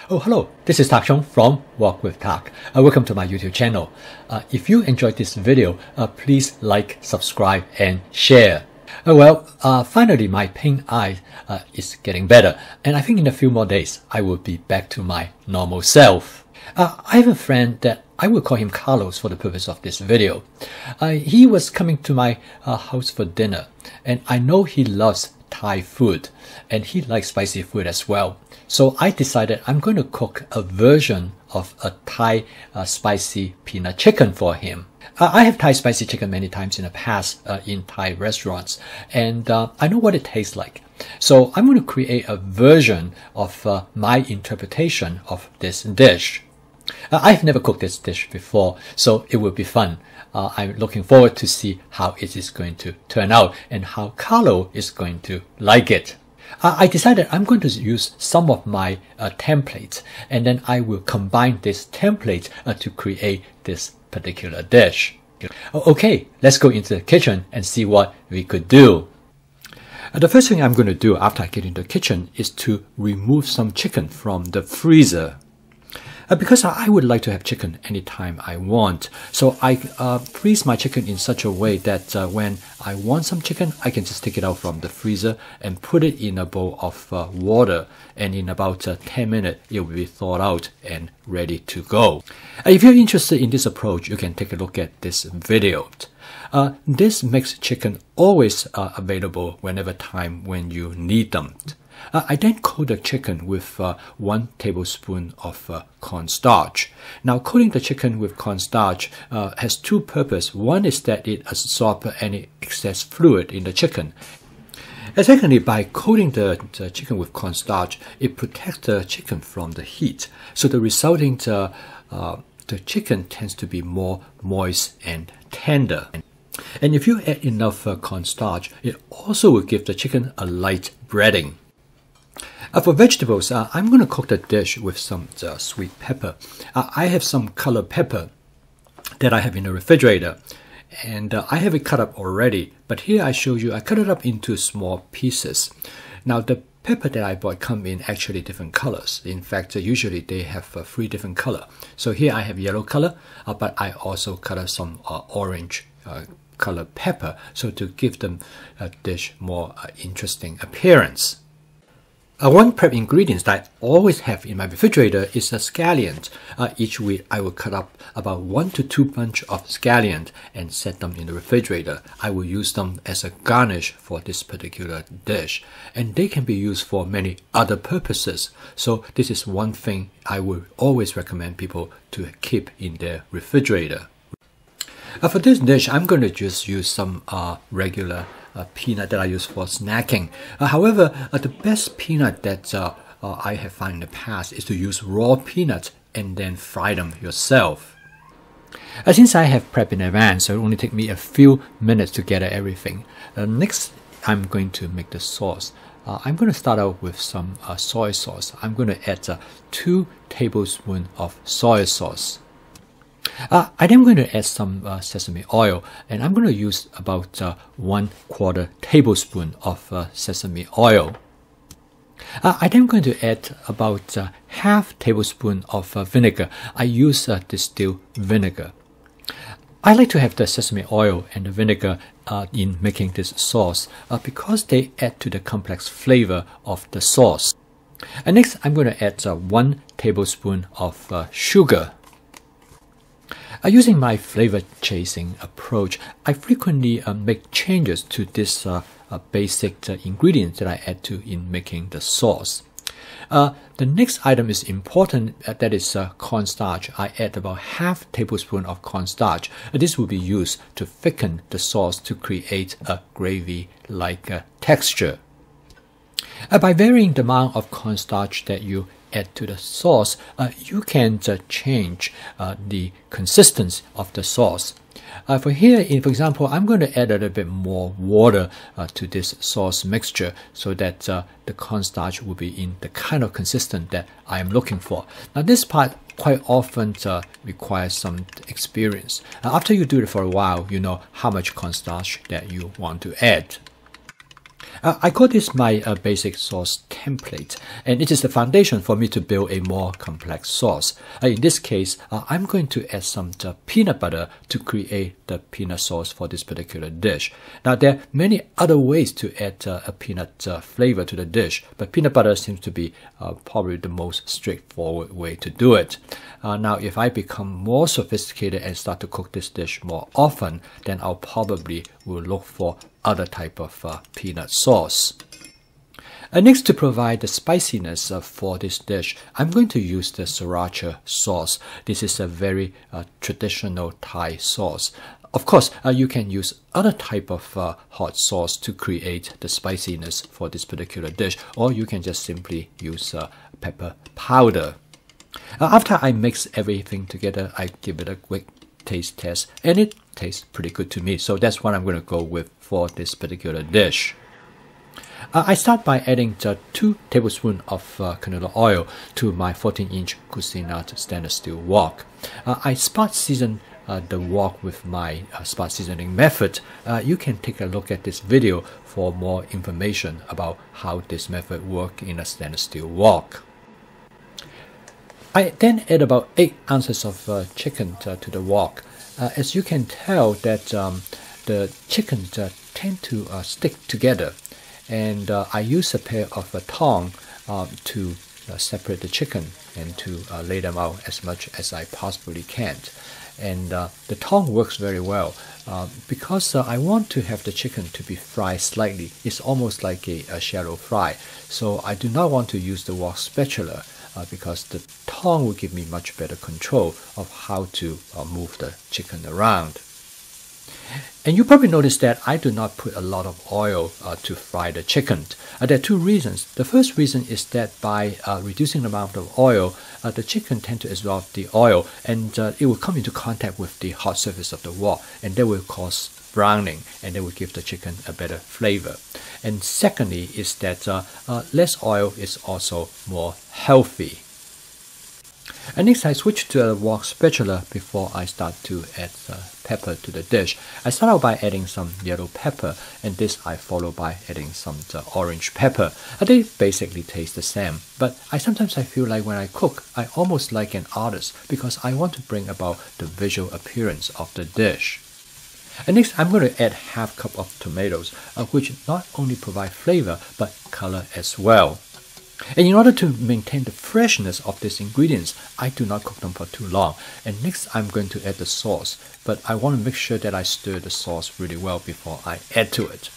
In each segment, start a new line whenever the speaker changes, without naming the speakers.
Oh, hello, this is Tak Chong from Walk with Tak. Welcome to my YouTube channel. If you enjoyed this video, please like, subscribe, and share. Finally, my pink eye is getting better, and I think in a few more days, I will be back to my normal self. I have a friend that I will call him Carlos for the purpose of this video. He was coming to my house for dinner, and I know he loves Thai food, and he likes spicy food as well. So I decided I'm going to cook a version of a Thai spicy peanut chicken for him. I have Thai spicy chicken many times in the past in Thai restaurants, and I know what it tastes like. So I'm going to create a version of my interpretation of this dish. I've never cooked this dish before, so it will be fun. I'm looking forward to see how it is going to turn out and how Carlo is going to like it. I decided I'm going to use some of my templates, and then I will combine this template to create this particular dish. Okay, let's go into the kitchen and see what we could do. The first thing I'm going to do after I get into the kitchen is to remove some chicken from the freezer. Because I would like to have chicken anytime I want, so I freeze my chicken in such a way that when I want some chicken, I can just take it out from the freezer and put it in a bowl of water, and in about 10 minutes, it will be thawed out and ready to go. If you're interested in this approach, you can take a look at this video. This makes chicken always available whenever when you need them. I then coat the chicken with 1 tablespoon of cornstarch. Now, coating the chicken with cornstarch has two purposes. One is that it absorbs any excess fluid in the chicken. And secondly, by coating the chicken with cornstarch, it protects the chicken from the heat. So the resulting the chicken tends to be more moist and tender. And if you add enough cornstarch, it also will give the chicken a light breading. For vegetables, I'm going to cook the dish with some sweet pepper. I have some colored pepper that I have in the refrigerator, and I have it cut up already. But here I show you, I cut it up into small pieces. Now the pepper that I bought come in actually different colors. In fact, usually they have 3 different colors. So here I have yellow color, but I also cut up some orange colored pepper, so to give them a dish more interesting appearance. One prep ingredient that I always have in my refrigerator is a scallion. Each week I will cut up about 1 to 2 bunch of scallion and set them in the refrigerator. I will use them as a garnish for this particular dish, and they can be used for many other purposes. So this is one thing I will always recommend people to keep in their refrigerator. For this dish, I'm going to just use some regular peanut that I use for snacking. However, the best peanut that I have found in the past is to use raw peanuts and then fry them yourself. Since I have prepped in advance, so it only take me a few minutes to gather everything. Next, I'm going to make the sauce. I'm going to start out with some soy sauce. I'm going to add 2 tablespoons of soy sauce. I then going to add some sesame oil, and I'm going to use about 1/4 tablespoon of sesame oil. I then going to add about half tablespoon of vinegar. I use distilled vinegar. I like to have the sesame oil and the vinegar in making this sauce because they add to the complex flavor of the sauce. And next, I'm going to add 1 tablespoon of sugar. Using my flavor chasing approach, I frequently make changes to this basic ingredient that I add to in making the sauce. The next item is important, that is cornstarch. I add about half tablespoon of cornstarch. This will be used to thicken the sauce to create a gravy-like texture. By varying the amount of cornstarch that you add to the sauce, you can change the consistency of the sauce. For example, I'm going to add a little bit more water to this sauce mixture so that the cornstarch will be in the kind of consistency that I am looking for. Now this part quite often requires some experience. After you do it for a while, you know how much cornstarch that you want to add. I call this my basic sauce template, and it is the foundation for me to build a more complex sauce. In this case, I'm going to add some peanut butter to create the peanut sauce for this particular dish. Now, there are many other ways to add a peanut flavor to the dish, but peanut butter seems to be probably the most straightforward way to do it. Now, if I become more sophisticated and start to cook this dish more often, then I'll probably will look for other type of peanut sauce. Next, to provide the spiciness for this dish, I'm going to use the sriracha sauce. This is a very traditional Thai sauce. Of course, you can use other type of hot sauce to create the spiciness for this particular dish, or you can just simply use pepper powder. After I mix everything together, I give it a quick taste test, and it tastes pretty good to me. So that's what I'm going to go with for this particular dish. I start by adding 2 tablespoons of canola oil to my 14-inch Cuisinart stainless steel wok. I spot season the wok with my spot seasoning method. You can take a look at this video for more information about how this method works in a stainless steel wok. I then add about 8 ounces of chicken to the wok. As you can tell that the chicken tend to stick together, and I use a pair of tongs to separate the chicken and to lay them out as much as I possibly can. And the tongs works very well because I want to have the chicken to be fried slightly. It's almost like a shallow fry, so I do not want to use the wok spatula because the tongs will give me much better control of how to move the chicken around. And you probably noticed that I do not put a lot of oil to fry the chicken. There are 2 reasons. The first reason is that by reducing the amount of oil, the chicken tends to absorb the oil, and it will come into contact with the hot surface of the wok, and that will cause browning, and that will give the chicken a better flavor. And secondly is that less oil is also more healthy. And next, I switch to a wok spatula before I start to add pepper to the dish. I start out by adding some yellow pepper, and this I follow by adding some orange pepper. They basically taste the same, but sometimes I feel like when I cook, I almost like an artist because I want to bring about the visual appearance of the dish. And next, I'm going to add half cup of tomatoes, which not only provide flavor but color as well. And in order to maintain the freshness of these ingredients, I do not cook them for too long. And next, I'm going to add the sauce, but I want to make sure that I stir the sauce really well before I add to it.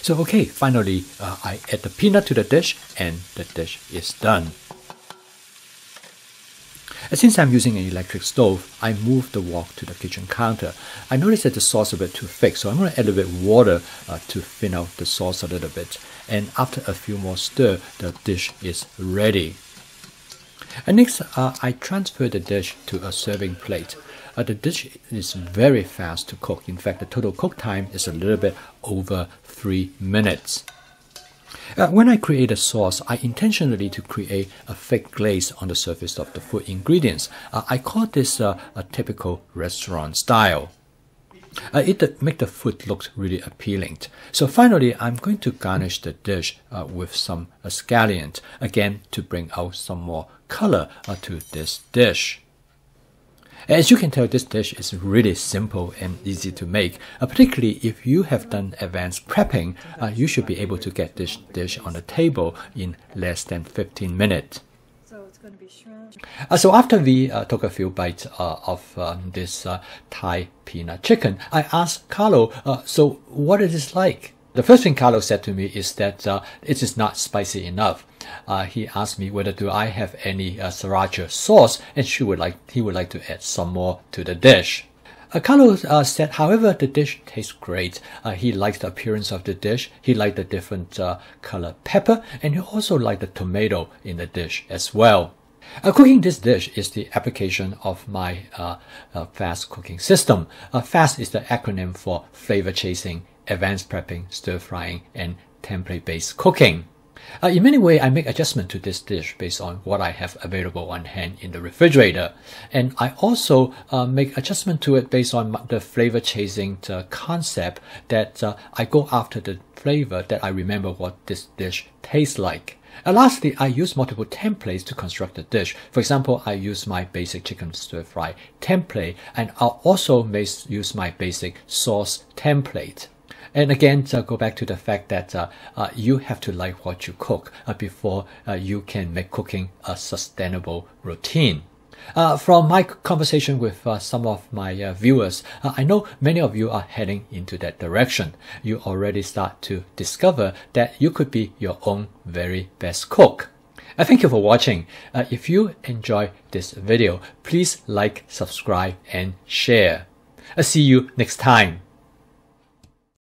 So okay, finally, I add the peanut to the dish, and the dish is done. Since I'm using an electric stove, I move the wok to the kitchen counter. I noticed that the sauce is a bit too thick, so I'm going to add a bit of water to thin out the sauce a little bit. And after a few more stir, the dish is ready. And next, I transfer the dish to a serving plate. The dish is very fast to cook. In fact, the total cook time is a little bit over 3 minutes. When I create a sauce, I intentionally to create a thick glaze on the surface of the food ingredients. I call this a typical restaurant style. It makes the food look really appealing. So finally, I'm going to garnish the dish with some scallion, again to bring out some more color to this dish. As you can tell, this dish is really simple and easy to make. Particularly if you have done advanced prepping, you should be able to get this dish on the table in less than 15 minutes.
So it's going to be shrimp.
So after we took a few bites of this Thai peanut chicken, I asked Carlo, so what is this like? The first thing Carlo said to me is that it is not spicy enough. He asked me whether do I have any sriracha sauce, and he would like to add some more to the dish. Carlo said, however, the dish tastes great. He likes the appearance of the dish. He liked the different color pepper, and he also liked the tomato in the dish as well. Cooking this dish is the application of my FAST cooking system. FAST is the acronym for flavor chasing, advanced prepping, stir frying, and template-based cooking. In many ways, I make adjustment to this dish based on what I have available on hand in the refrigerator. And I also make adjustment to it based on the flavor chasing concept that I go after the flavor that I remember what this dish tastes like. Lastly, I use multiple templates to construct the dish. For example, I use my basic chicken stir fry template, and I'll also use my basic sauce template. And again, go back to the fact that you have to like what you cook before you can make cooking a sustainable routine. From my conversation with some of my viewers, I know many of you are heading into that direction. You already start to discover that you could be your own very best cook. Thank you for watching. If you enjoy this video, please like, subscribe, and share. See you next time.